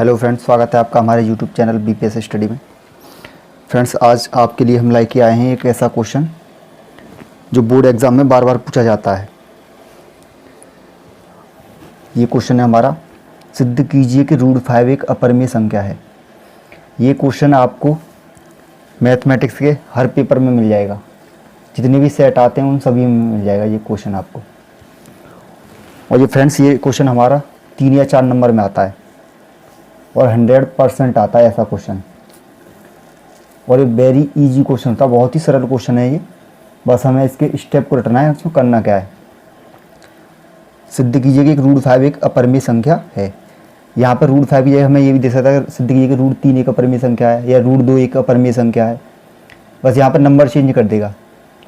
Hello friends, स्वागत है आपका हमारे यूट्यूब चैनल बीपीएस स्टडी में। फ्रेंड्स, आज आपके लिए हम लेके आए हैं एक ऐसा क्वेश्चन जो बोर्ड एग्ज़ाम में बार बार पूछा जाता है। ये क्वेश्चन है हमारा, सिद्ध कीजिए कि √5 एक अपरिमेय संख्या है। ये क्वेश्चन आपको मैथमेटिक्स के हर पेपर में मिल जाएगा, जितने भी सेट आते हैं उन सभी में मिल जाएगा ये क्वेश्चन आपको। और ये फ्रेंड्स, ये क्वेश्चन हमारा 3 या 4 नंबर में आता है और 100% आता है ऐसा क्वेश्चन। और ये वेरी इजी क्वेश्चन था, बहुत ही सरल क्वेश्चन है ये। बस हमें इसके स्टेप को रटना है, उसमें करना क्या है। सिद्ध कीजिए कि √5 एक अपरिमेय संख्या है। यहाँ पर √5 ये हमें ये भी दे सकता है, सिद्ध कीजिए कि √3 एक अपरिमेय संख्या है या √2 एक अपरिमेय संख्या है। बस यहाँ पर नंबर चेंज कर देगा,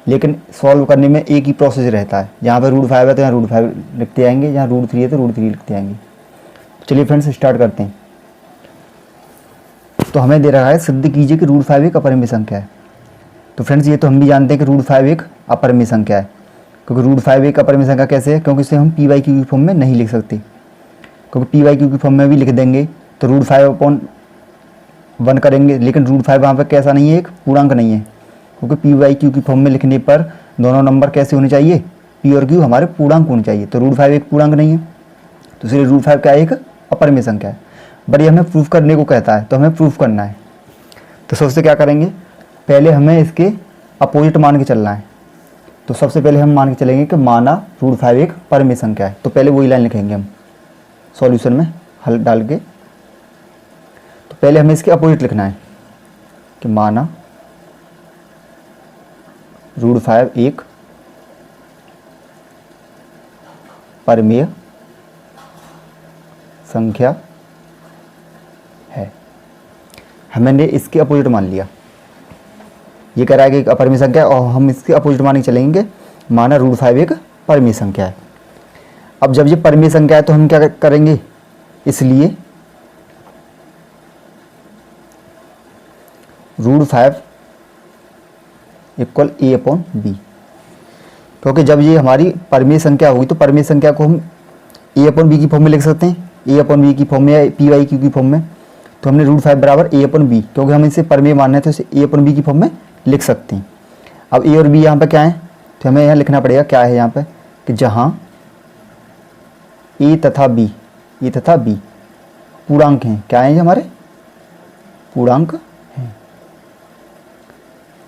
लेकिन सॉल्व करने में एक ही प्रोसेस रहता है। जहाँ पर √5 है तो यहाँ √5 लिखते आएंगे, जहाँ √3 है तो √3 लिखते आएंगे। चलिए फ्रेंड्स, स्टार्ट करते हैं। तो हमें दे रहा है सिद्ध कीजिए कि √5 एक अपरिमेय संख्या है। तो फ्रेंड्स, ये तो हम भी जानते हैं कि √5 एक अपरिमेय संख्या है, क्योंकि √5 एक अपरिमेय संख्या कैसे है, क्योंकि इसे हम p/q की फॉर्म में नहीं लिख सकते। क्योंकि p/q की फॉर्म में भी लिख देंगे तो √5/1 करेंगे, लेकिन √5 वहाँ पर कैसा नहीं है, एक पूर्णांक नहीं है। क्योंकि p/q की फॉर्म में लिखने पर दोनों नंबर कैसे होने चाहिए, p और q हमारे पूर्णांक होने चाहिए। तो √5 एक पूर्णांक नहीं है, तो इसलिए √5 क्या है, एक अपरिमेय संख्या है। बट ये हमें प्रूफ करने को कहता है, तो हमें प्रूफ करना है। तो सबसे क्या करेंगे, पहले हमें इसके अपोजिट मान के चलना है। तो सबसे पहले हम मान के चलेंगे कि माना √5 एक परिमेय संख्या है। तो पहले वही लाइन लिखेंगे हम सॉल्यूशन में हल डाल के। तो पहले हमें इसके अपोजिट लिखना है कि माना √5 एक परिमेय संख्या है। हमने इसके अपोजिट मान लिया, ये कह रहा है कि एक अपरिमेय संख्या है, और हम इसके अपोजिट मान के चलेंगे, माना √5 एक परिमेय संख्या है। अब जब ये परिमेय संख्या है तो हम क्या करेंगे, इसलिए √5 = a/b। क्योंकि जब ये हमारी परिमेय संख्या होगी तो परिमेय संख्या को हम a/b की फॉर्म में लिख सकते हैं, a/b की फॉर्म में या p/q की फॉर्म में। तो हमने √5 बराबर a/b, क्योंकि हम इसे परिमेय मानना है तो इसे a/b की फॉर्म में लिख सकते हैं। अब a और b यहाँ पे क्या है, तो हमें यहाँ लिखना पड़ेगा क्या है यहाँ पे, कि जहाँ a तथा b पूर्णांक हैं। क्या है ये हमारे पूर्णांक हैं,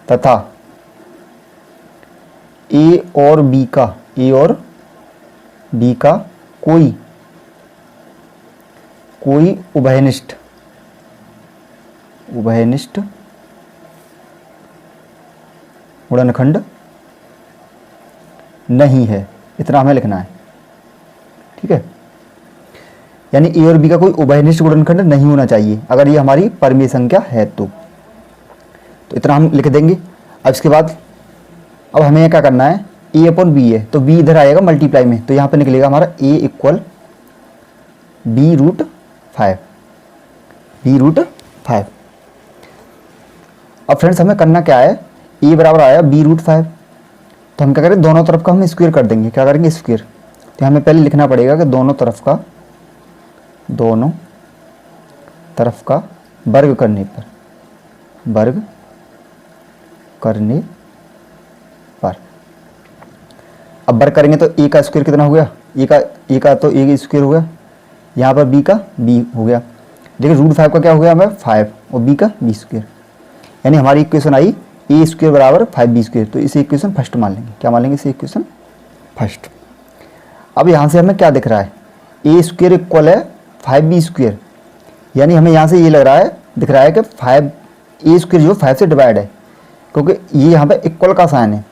तथा a और b का कोई उभयनिष्ठ गुणनखंड नहीं है। इतना हमें लिखना है, ठीक है। यानी ए और बी का कोई उभयनिष्ठ गुणनखंड नहीं होना चाहिए अगर ये हमारी परिमेय संख्या है तो इतना हम लिख देंगे। अब इसके बाद अब हमें क्या करना है, a/b है तो b इधर आएगा मल्टीप्लाई में, तो यहाँ पे निकलेगा हमारा a = b√5। अब फ्रेंड्स, हमें करना क्या है, a बराबर आया b√5, तो हम क्या करें, दोनों तरफ का हम स्क्वायर कर देंगे। क्या करेंगे, स्क्वायर। तो हमें पहले लिखना पड़ेगा कि दोनों तरफ का वर्ग करने पर अब वर्ग करेंगे तो a का स्क्वायर कितना हो गया, a का तो a स्क्वायर हो गया, यहाँ पर b का b हो गया, लेकिन √5 का क्या हो गया हमें 5 और b का b स्क्वायर। यानी हमारी इक्वेशन आई a² बराबर 5b²। तो इसे इक्वेशन फर्स्ट मान लेंगे। क्या मान लेंगे, इसे इक्वेशन फर्स्ट। अब यहाँ से हमें क्या दिख रहा है, a² = है 5b²। यानी हमें यहाँ से ये दिख रहा है कि a² जो 5 से डिवाइड है, क्योंकि ये यहाँ पे इक्वल का साइन है।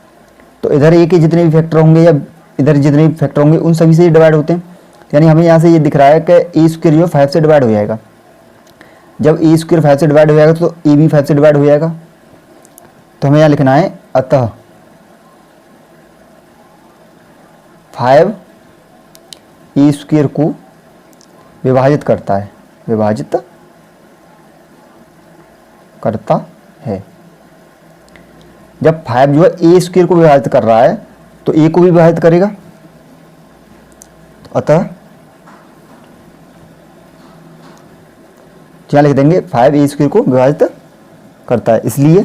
तो इधर a के जितने भी फैक्टर होंगे या इधर जितने भी फैक्टर होंगे उन सभी से डिवाइड होते हैं। यानी हमें यहाँ से ये दिख रहा है कि a² जो 5 से डिवाइड हो जाएगा। जब a² 5 से डिवाइड हो जाएगा तो a भी 5 से डिवाइड हो जाएगा। तो हमें यहाँ लिखना है, अतः 5 a² को विभाजित करता है। जब 5 जो है a² को विभाजित कर रहा है तो a को भी विभाजित करेगा। तो अतः यहाँ लिख देंगे 5a² को विभाजित करता है, इसलिए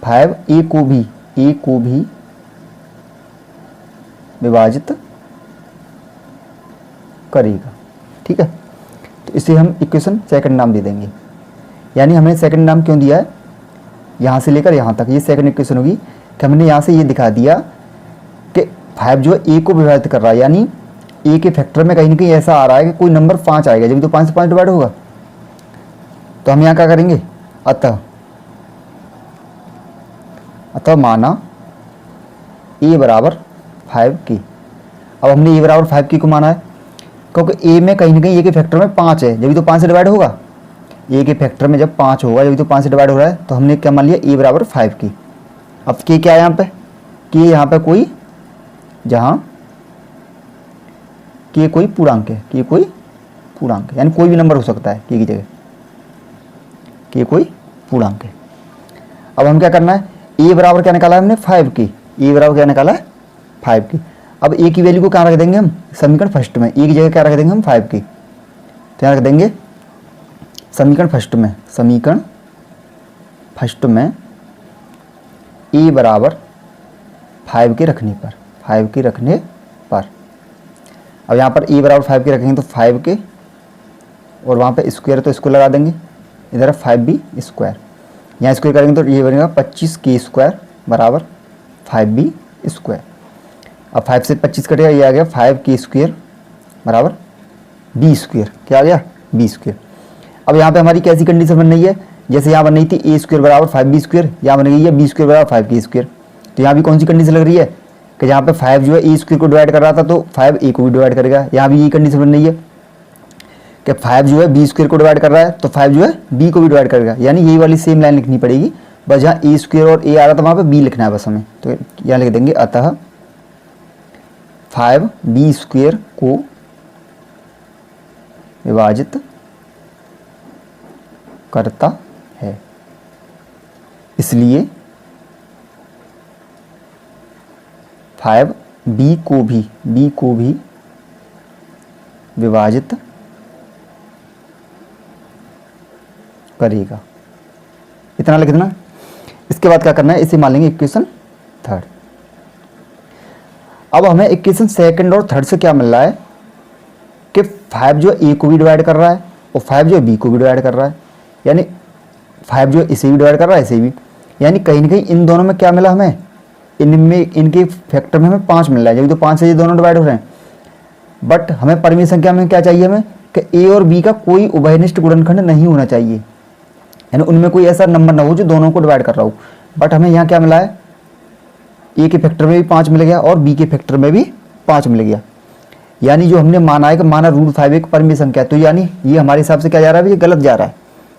5a को भी विभाजित करेगा। ठीक है, तो इसे हम इक्वेशन सेकंड नाम दे देंगे। यानी हमने सेकंड नाम क्यों दिया है, यहाँ से लेकर यहाँ तक ये सेकंड इक्वेशन होगी कि हमने यहाँ से ये दिखा दिया कि 5 जो है a को विभाजित कर रहा है, यानी a के फैक्टर में कहीं ना कहीं ऐसा आ रहा है कि कोई नंबर 5 आएगा, जब तो 5 से 5 डिवाइड होगा। तो हम यहाँ क्या करेंगे, अतः माना a बराबर 5k। अब हमने a बराबर 5k को माना है क्योंकि a में कहीं ना कहीं a के फैक्टर में 5 है, जब तो 5 से डिवाइड होगा। a के फैक्टर में जब 5 होगा, जब तो 5 से डिवाइड हो रहा है, तो हमने क्या मान लिया, a बराबर 5k। अब k क्या है यहाँ पे, k यहाँ पे कोई, जहाँ k कोई पूर्णांक है, k कोई पूर्णांक है, यानी कोई भी नंबर हो सकता है k की जगह, k कोई पूर्णांक है। अब हम क्या करना है, a बराबर क्या निकाला है हमने, 5k, a बराबर क्या निकाला है, 5k। अब a की वैल्यू को कहाँ रख देंगे हम, समीकरण फर्स्ट में, a की जगह क्या रख देंगे हम, 5k। तो यहाँ रख देंगे समीकरण फर्स्ट में a बराबर 5k रखने पर, अब यहाँ पर a बराबर 5k रखेंगे तो 5k और वहाँ पे स्क्वायर, तो इसको लगा देंगे, इधर 5b स्क्वायर, यहाँ स्क्वायर करेंगे तो ये बनेगा 25k² बराबर 5b स्क्वायर। अब 5 से 25 कटेगा, ये आ गया 5k² बराबर b स्क्वायर, क्या आ गया, b स्क्वायर। अब यहाँ पे हमारी कैसी कंडीशन बन रही है, जैसे यहाँ बन रही थी a² बराबर 5b स्क्वायर, यहाँ बन गई है b² बराबर 5k²। तो यहाँ भी कौन सी कंडीशन लग रही है कि यहाँ पे 5 जो है a² को डिवाइड कर रहा था तो 5 a को भी डिवाइड करेगा। यहाँ भी यही कंडीशन बन रही है कि 5 जो है b² को डिवाइड कर रहा है तो 5 जो है b को भी डिवाइड करेगा, यानी यही वाली सेम लाइन लिखनी पड़ेगी, बस जहाँ a² और a आ रहा था वहाँ पे b लिखना है बस हमें। तो यहाँ लिख देंगे अतः 5b² को विभाजित करता है, इसलिए 5b को भी विभाजित करेगा। इतना लिख देना। इसके बाद क्या करना है, इसे मान लेंगे इक्वेशन थर्ड। अब हमें इक्वेशन सेकंड और थर्ड से क्या मिल रहा है कि 5 जो है a को भी डिवाइड कर रहा है और 5 जो है b को भी डिवाइड कर रहा है, यानी 5 जो है इसे भी डिवाइड कर रहा है इसे भी, यानी कहीं ना कहीं इन दोनों में क्या मिला हमें, इनमें इनके फैक्टर में हमें 5 मिल रहा है, जब तो 5 से ये दोनों डिवाइड हो रहे हैं। बट हमें परिमेय संख्या में क्या चाहिए, हमें कि a और b का कोई उभयनिष्ठ गुणनखंड नहीं होना चाहिए, यानी उनमें कोई ऐसा नंबर ना हो जो दोनों को डिवाइड कर रहा हो। बट हमें यहाँ क्या मिला है, a के फैक्टर में भी 5 मिल गया और b के फैक्टर में भी 5 मिल गया, यानी जो हमने माना है कि माना √5 एक परिमेय संख्या है, तो यानी ये हमारे हिसाब से क्या जा रहा है, ये गलत जा रहा है।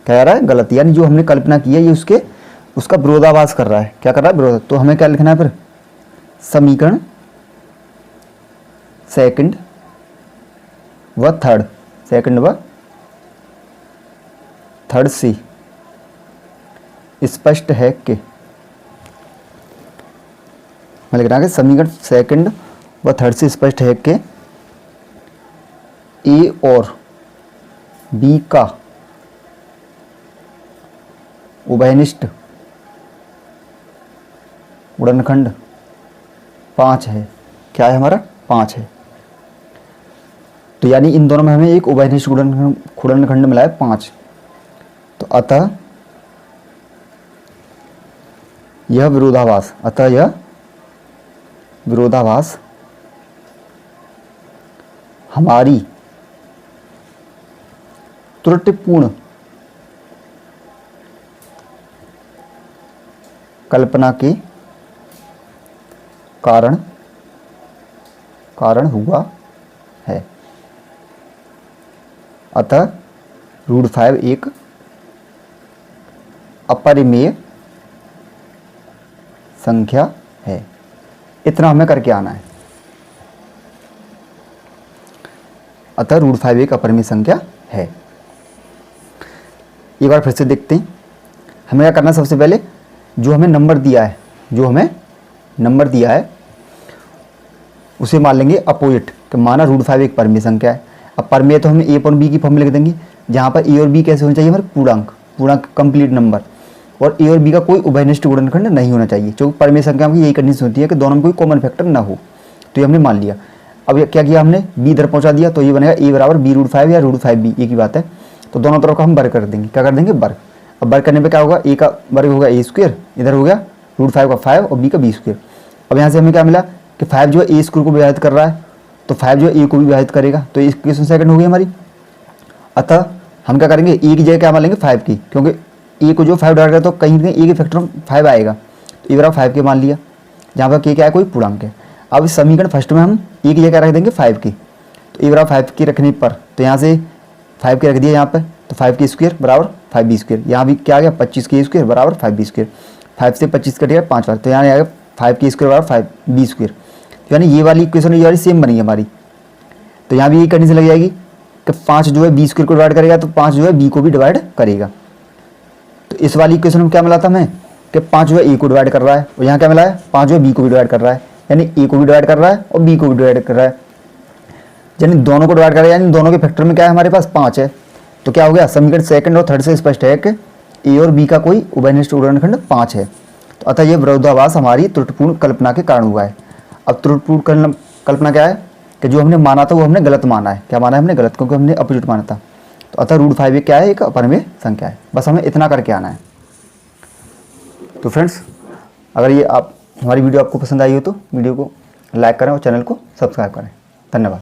क्या जा रहा है, गलत, यानी जो हमने कल्पना की है ये उसका विरोधाभास कर रहा है। क्या कर रहा है, विरोध। तो हमें क्या लिखना है फिर, समीकरण सेकंड व थर्ड से स्पष्ट है कि, मैं लिख रहा है समीकरण सेकंड व थर्ड से स्पष्ट है कि a और b का उभयनिष्ठ गुणनखंड 5 है। क्या है हमारा, 5 है। तो यानी इन दोनों में हमें एक उभयनिष्ठ गुणनखंड मिला है 5। तो अतः यह विरोधाभास हमारी त्रुटिपूर्ण कल्पना के कारण हुआ है। अतः √5 एक अपरिमेय संख्या है। इतना हमें करके आना है। अतः √5 एक अपरिमेय संख्या है। एक बार फिर से देखते हैं, हमें क्या करना है, सबसे पहले जो हमें नंबर दिया है उसे मान लेंगे अपोजिट, कि माना √5 एक परिमेय संख्या है। अब परमेय तो हम ए अपॉन बी की फॉर्म में लिख देंगे, जहाँ पर ए और बी कैसे होना चाहिए हमारे पूर्णांक, पूर्णांक कंप्लीट नंबर, और ए और बी का कोई उभयनिष्ठ गुणनखंड नहीं होना चाहिए, क्योंकि परमेय संख्या की यही कंडीशन होती है कि दोनों में कोई कॉमन फैक्टर ना हो। तो ये हमने मान लिया। अब क्या किया हमने, बी इधर पहुंचा दिया, तो ये बनेगा ए बराबर बी रूट 5 या रूट 5b, ये की बात है। तो दोनों तरफ का हम वर्ग कर देंगे, क्या कर देंगे वर्ग। अब वर्ग करने पे क्या होगा, ए का वर्ग होगा ए स्क्वायर, इधर हो गया रूट 5 का 5 और बी का बी स्क्वायर। अब यहाँ से हमें क्या मिला कि 5 जो है ए स्क्वायर को विभाजित कर रहा है, तो 5 जो है ए को भी विभाजित करेगा, तो इक्वेशन सेकंड हो गई हमारी। अतः हम क्या करेंगे, ए की जगह क्या मान लेंगे 5 की, क्योंकि ए को जो 5 डिवाइड करता है तो कहीं ना कहीं ए के फैक्टर 5 आएगा, तो ए बराबर 5 के मान लिया, जहाँ पर के क्या है कोई पूर्णांक है। अब इस समीकरण फर्स्ट में हम ए की जगह रख देंगे 5 की, तो ए बराबर 5 की रखने पर तो यहाँ से 5 के रख दिया यहाँ पर, तो 5 के स्क्वायर बराबर 5b स्क्वायर, यहाँ भी क्या आ गया 25 के स्क्वायर बराबर 5b स्क्वायर, 5 से 25 कटेगा 5 बार, तो यहाँ आएगा 5 के स्क्वायर बराबर 5b स्क्वायर। यानी ये वाली इक्वेशन ये वाली सेम बनी है हमारी। तो यहाँ भी यही कंडीशन लग जाएगी कि 5 जो है बी स्क्वायर को डिवाइड करेगा, तो 5 जो है बी को भी डिवाइड करेगा। तो इस वाली इक्वेशन में क्या मिला था हमें कि 5 जो है ए को डिवाइड कर रहा है, और यहाँ क्या मिला है 5 जो है बी को भी डिवाइड कर रहा है, यानी ए को भी डिवाइड कर रहा है और बी को भी डिवाइड कर रहा है, यानी दोनों को डिवाइड कर रहा है, यानी दोनों के फैक्टर में क्या है हमारे पास 5 है। तो क्या हो गया, समीकरण सेकंड और थर्ड से स्पष्ट है कि ए और बी का कोई उभयनिष्ठ गुणनखंड 5 है। तो अतः यह विरोधाभास हमारी त्रुटिपूर्ण कल्पना के कारण हुआ है। अब त्रुटिपूर्ण कल्पना क्या है कि जो हमने माना था वो हमने गलत माना है। क्या माना है हमने गलत, क्योंकि हमने अपोजिट माना था। तो अतः रूट 5 क्या है, एक अपरमेय संख्या है। बस हमें इतना करके आना है। तो फ्रेंड्स, अगर ये आप हमारी वीडियो आपको पसंद आई हो तो वीडियो को लाइक करें और चैनल को सब्सक्राइब करें। धन्यवाद।